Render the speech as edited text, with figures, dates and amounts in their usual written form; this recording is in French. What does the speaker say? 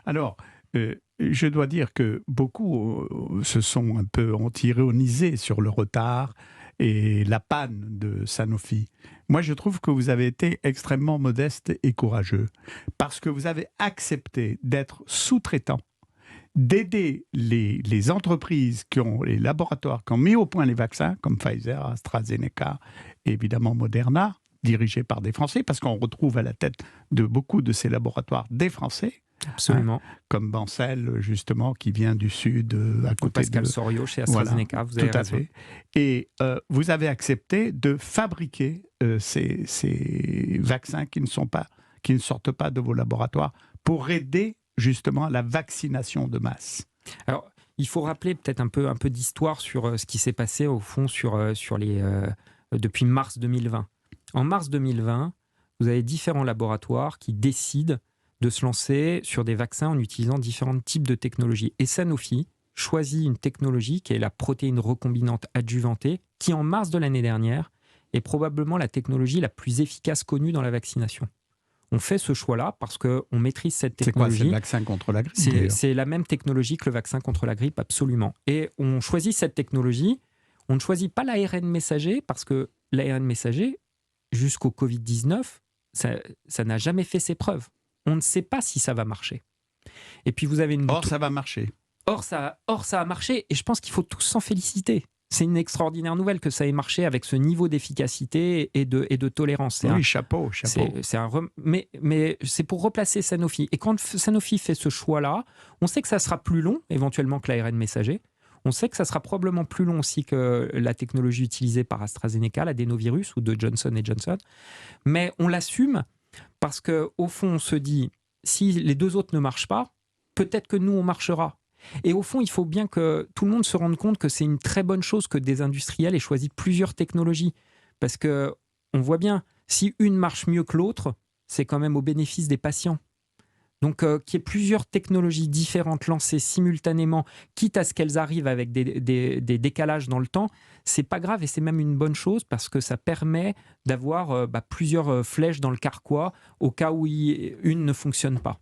Alors, je dois dire que beaucoup ont ironisé sur le retard et la panne de Sanofi. Moi, je trouve que vous avez été extrêmement modeste et courageux parce que vous avez accepté d'être sous-traitant, d'aider les entreprises les laboratoires qui ont mis au point les vaccins, comme Pfizer, AstraZeneca et évidemment Moderna, dirigés par des Français, parce qu'on retrouve à la tête de beaucoup de ces laboratoires des Français. Absolument. Comme Bancel, justement, qui vient du sud, à côté Pascal de... Soriot chez AstraZeneca, vous avez tout à raison. fait. Et vous avez accepté de fabriquer ces vaccins qui ne sortent pas de vos laboratoires pour aider justement la vaccination de masse. Alors, il faut rappeler peut-être un peu d'histoire sur ce qui s'est passé au fond depuis mars 2020. En mars 2020, vous avez différents laboratoires qui décident de se lancer sur des vaccins en utilisant différents types de technologies. Et Sanofi choisit une technologie qui est la protéine recombinante adjuvantée, qui en mars de l'année dernière est probablement la technologie la plus efficace connue dans la vaccination. On fait ce choix-là parce qu'on maîtrise cette technologie. C'est quoi, c'est le vaccin contre la grippe? C'est la même technologie que le vaccin contre la grippe, absolument. Et on choisit cette technologie. On ne choisit pas l'ARN messager parce que l'ARN messager, jusqu'au Covid-19, ça n'a jamais fait ses preuves. On ne sait pas si ça va marcher. Et puis vous avez Or, ça va marcher. Or, ça a marché, et je pense qu'il faut tous s'en féliciter. C'est une extraordinaire nouvelle que ça ait marché avec ce niveau d'efficacité et de tolérance. Chapeau. Mais c'est pour replacer Sanofi. Et quand Sanofi fait ce choix-là, on sait que ça sera plus long, éventuellement, que l'ARN messager. On sait que ça sera probablement plus long aussi que la technologie utilisée par AstraZeneca, l'adénovirus, ou de Johnson & Johnson. Mais on l'assume parce qu'au fond, on se dit, si les deux autres ne marchent pas, peut-être que nous, on marchera. Et au fond, il faut bien que tout le monde se rende compte que c'est une très bonne chose que des industriels aient choisi plusieurs technologies. Parce qu'on voit bien, si une marche mieux que l'autre, c'est quand même au bénéfice des patients. Donc, qu'il y ait plusieurs technologies différentes lancées simultanément, quitte à ce qu'elles arrivent avec des décalages dans le temps, c'est pas grave et c'est même une bonne chose parce que ça permet d'avoir plusieurs flèches dans le carquois au cas où une ne fonctionne pas.